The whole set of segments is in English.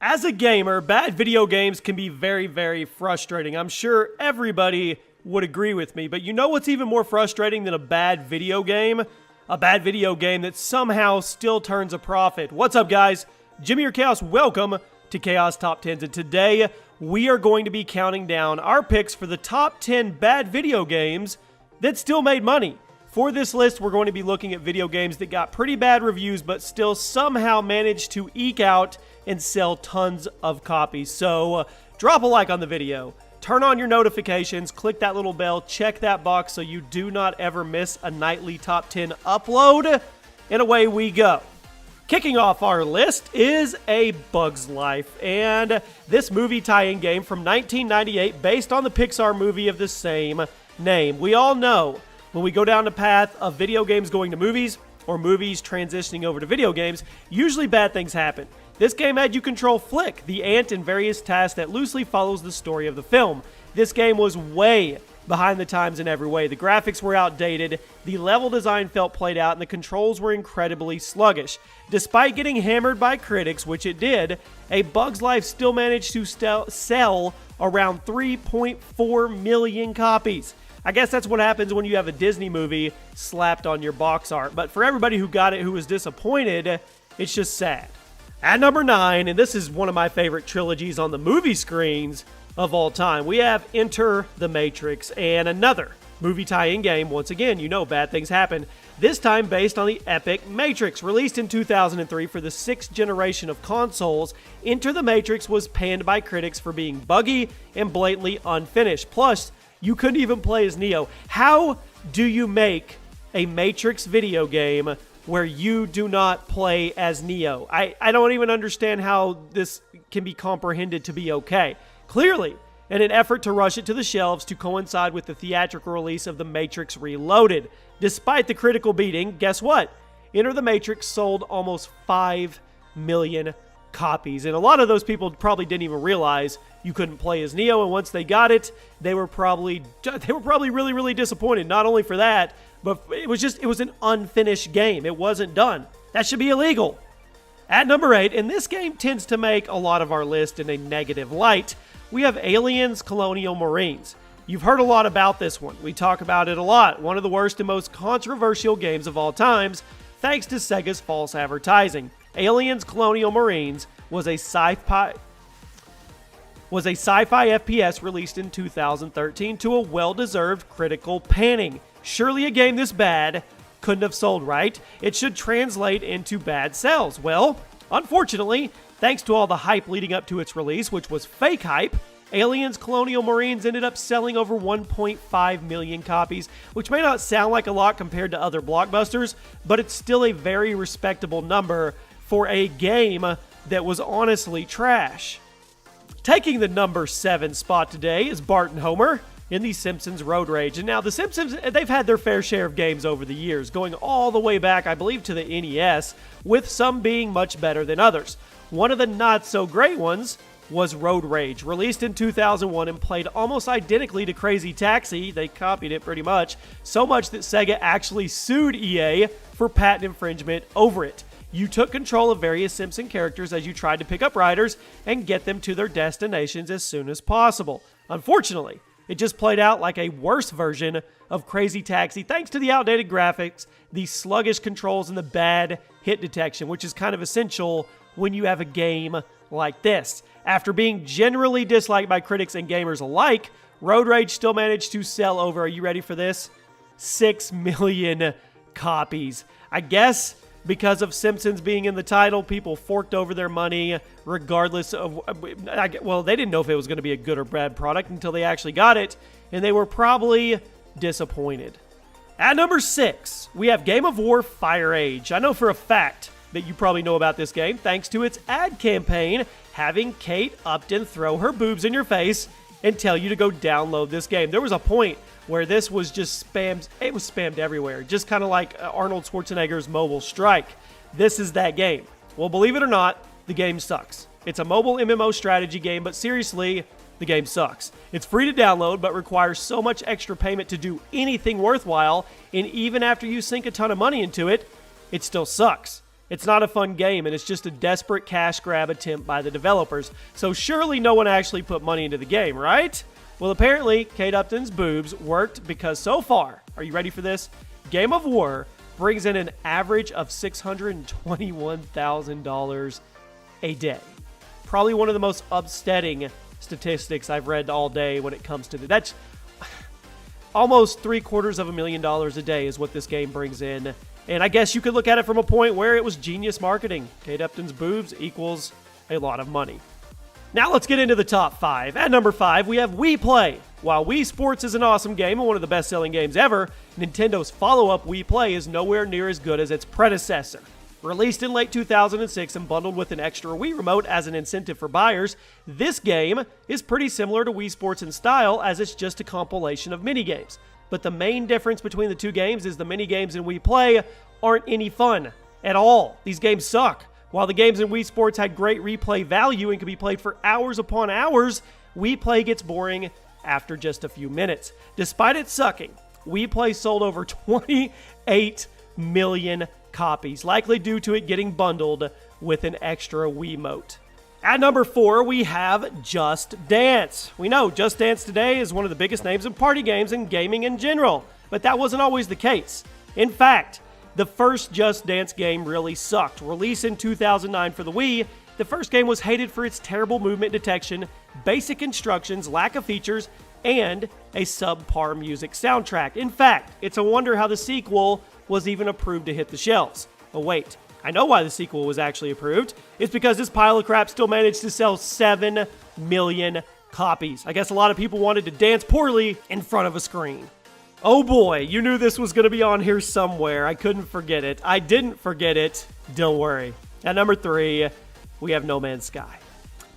As a gamer, bad video games can be very, very frustrating. I'm sure everybody would agree with me, but you know what's even more frustrating than a bad video game? A bad video game that somehow still turns a profit. What's up, guys? Jimmy or Chaos, welcome to Chaos Top 10s, and today we are going to be counting down our picks for the top 10 bad video games that still made money. For this list, we're going to be looking at video games that got pretty bad reviews but still somehow managed to eke out and sell tons of copies. So drop a like on the video, turn on your notifications, click that little bell, check that box so you do not ever miss a nightly top 10 upload, and away we go. Kicking off our list is A Bug's Life, and this movie tie-in game from 1998 based on the Pixar movie of the same name. We all know when we go down the path of video games going to movies or movies transitioning over to video games, usually bad things happen. This game had you control Flick, the ant, in various tasks that loosely follows the story of the film. This game was way behind the times in every way. The graphics were outdated, the level design felt played out, and the controls were incredibly sluggish. Despite getting hammered by critics, which it did, A Bug's Life still managed to sell around 3.4 million copies. I guess that's what happens when you have a Disney movie slapped on your box art. But for everybody who got it who was disappointed, it's just sad. At number 9, and this is one of my favorite trilogies on the movie screens of all time, we have Enter the Matrix, and another movie tie-in game. Once again, you know bad things happen. This time based on the epic Matrix. Released in 2003 for the 6th generation of consoles, Enter the Matrix was panned by critics for being buggy and blatantly unfinished. Plus, you couldn't even play as Neo. How do you make a Matrix video game where you do not play as Neo? I don't even understand how this can be comprehended to be okay. Clearly, in an effort to rush it to the shelves to coincide with the theatrical release of The Matrix Reloaded. Despite the critical beating, guess what? Enter the Matrix sold almost 5 million copies, and a lot of those people probably didn't even realize you couldn't play as Neo, and once they got it, they were probably really, really disappointed. Not only for that, but it was an unfinished game. It wasn't done. That should be illegal. At number 8, and this game tends to make a lot of our list in a negative light, we have Aliens Colonial Marines. You've heard a lot about this one. We talk about it a lot. One of the worst and most controversial games of all times, thanks to Sega's false advertising. Aliens Colonial Marines was a sci-fi FPS released in 2013 to a well-deserved critical panning. Surely a game this bad couldn't have sold right. It should translate into bad sales. Well, unfortunately, thanks to all the hype leading up to its release, which was fake hype, Aliens Colonial Marines ended up selling over 1.5 million copies, which may not sound like a lot compared to other blockbusters, but it's still a very respectable number for a game that was honestly trash. Taking the number 7 spot today is Bart and Homer in The Simpsons Road Rage. And now The Simpsons, they've had their fair share of games over the years, going all the way back, I believe, to the NES, with some being much better than others. One of the not-so-great ones was Road Rage, released in 2001 and played almost identically to Crazy Taxi. They copied it pretty much, so much that Sega actually sued EA for patent infringement over it. You took control of various Simpson characters as you tried to pick up riders and get them to their destinations as soon as possible. Unfortunately, it just played out like a worse version of Crazy Taxi thanks to the outdated graphics, the sluggish controls, and the bad hit detection, which is kind of essential when you have a game like this. After being generally disliked by critics and gamers alike, Road Rage still managed to sell over, are you ready for this? 6 million copies. I guess because of Simpsons being in the title, people forked over their money regardless of, well, they didn't know if it was going to be a good or bad product until they actually got it, and they were probably disappointed. At number 6, we have Game of War Fire Age. I know for a fact that you probably know about this game thanks to its ad campaign having Kate Upton throw her boobs in your face and tell you to go download this game. There was a point where this was just spammed. It was spammed everywhere, just kind of like Arnold Schwarzenegger's Mobile Strike. This is that game. Well, believe it or not, the game sucks. It's a mobile MMO strategy game, but seriously, the game sucks. It's free to download, but requires so much extra payment to do anything worthwhile, and even after you sink a ton of money into it, it still sucks. It's not a fun game, and it's just a desperate cash grab attempt by the developers. So surely no one actually put money into the game, right? Well, apparently, Kate Upton's boobs worked because so far, are you ready for this? Game of War brings in an average of $621,000 a day. Probably one of the most upsetting statistics I've read all day when it comes to that's almost $750,000 a day is what this game brings in. And I guess you could look at it from a point where it was genius marketing. Kate Upton's boobs equals a lot of money. Now let's get into the top 5. At number 5, we have Wii Play. While Wii Sports is an awesome game and one of the best-selling games ever, Nintendo's follow-up Wii Play is nowhere near as good as its predecessor. Released in late 2006 and bundled with an extra Wii Remote as an incentive for buyers, this game is pretty similar to Wii Sports in style, as it's just a compilation of minigames. But the main difference between the two games is the minigames in Wii Play aren't any fun at all. These games suck. While the games in Wii Sports had great replay value and could be played for hours upon hours, Wii Play gets boring after just a few minutes. Despite it sucking, Wii Play sold over 28 million copies, likely due to it getting bundled with an extra Wiimote. At number 4, we have Just Dance. We know Just Dance today is one of the biggest names in party games and gaming in general, but that wasn't always the case. In fact, the first Just Dance game really sucked. Released in 2009 for the Wii, the first game was hated for its terrible movement detection, basic instructions, lack of features, and a subpar music soundtrack. In fact, it's a wonder how the sequel was even approved to hit the shelves. Oh wait, I know why the sequel was actually approved. It's because this pile of crap still managed to sell 7 million copies. I guess a lot of people wanted to dance poorly in front of a screen. Oh boy, you knew this was going to be on here somewhere. I couldn't forget it. I didn't forget it. Don't worry. At number 3, we have No Man's Sky.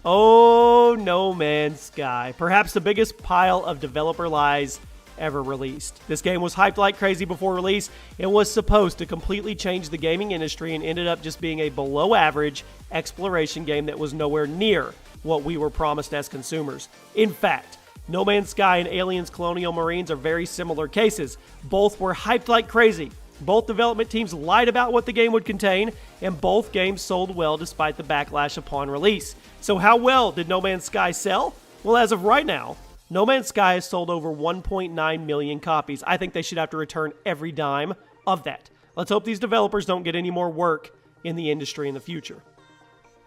Oh, No Man's Sky. Perhaps the biggest pile of developer lies ever released. This game was hyped like crazy before release and was supposed to completely change the gaming industry and ended up just being a below average exploration game that was nowhere near what we were promised as consumers. In fact, No Man's Sky and Aliens Colonial Marines are very similar cases. Both were hyped like crazy. Both development teams lied about what the game would contain, and both games sold well despite the backlash upon release. So how well did No Man's Sky sell? Well, as of right now, No Man's Sky has sold over 1.9 million copies. I think they should have to return every dime of that. Let's hope these developers don't get any more work in the industry in the future.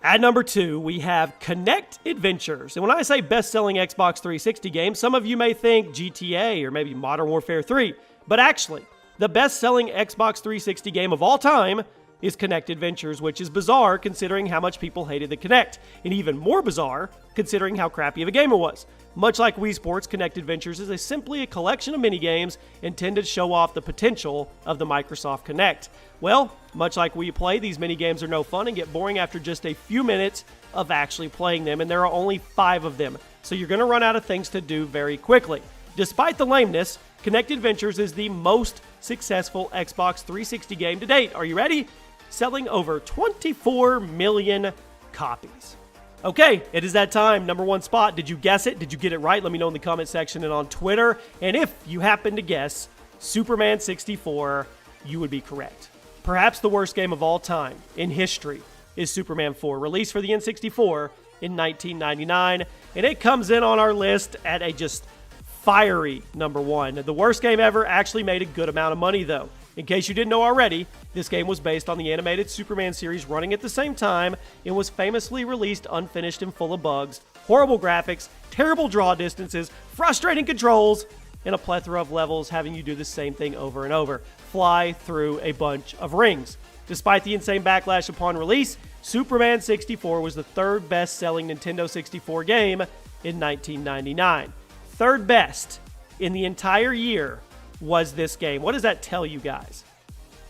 At number 2, we have Kinect Adventures. And when I say best-selling Xbox 360 game, some of you may think GTA or maybe Modern Warfare 3. But actually, the best-selling Xbox 360 game of all time is Kinect Adventures, which is bizarre considering how much people hated the Kinect, and even more bizarre considering how crappy of a game it was. Much like Wii Sports, Kinect Adventures is simply a collection of minigames intended to show off the potential of the Microsoft Kinect. Well, much like Wii Play, these minigames are no fun and get boring after just a few minutes of actually playing them, and there are only 5 of them, so you're going to run out of things to do very quickly. Despite the lameness, Kinect Adventures is the most successful Xbox 360 game to date. Are you ready? Selling over 24 million copies. Okay, it is that time. Number 1 spot. Did you guess it? Did you get it right? Let me know in the comment section and on Twitter. And if you happen to guess Superman 64, you would be correct. Perhaps the worst game of all time in history is Superman 4, released for the N64 in 1999. And it comes in on our list at a just fiery number 1. The worst game ever actually made a good amount of money, though. In case you didn't know already, this game was based on the animated Superman series running at the same time and was famously released unfinished and full of bugs, horrible graphics, terrible draw distances, frustrating controls, and a plethora of levels having you do the same thing over and over. Fly through a bunch of rings. Despite the insane backlash upon release, Superman 64 was the 3rd best-selling Nintendo 64 game in 1999. 3rd best in the entire year was this game. What does that tell you guys?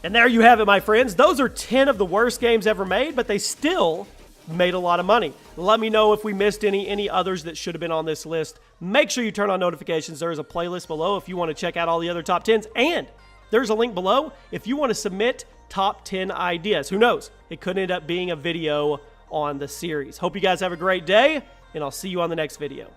And there you have it, my friends. Those are 10 of the worst games ever made, but they still made a lot of money. Let me know if we missed any others that should have been on this list. Make sure you turn on notifications. There is a playlist below if you want to check out all the other top 10s. And there's a link below if you want to submit top 10 ideas. Who knows? It could end up being a video on the series. Hope you guys have a great day, and I'll see you on the next video.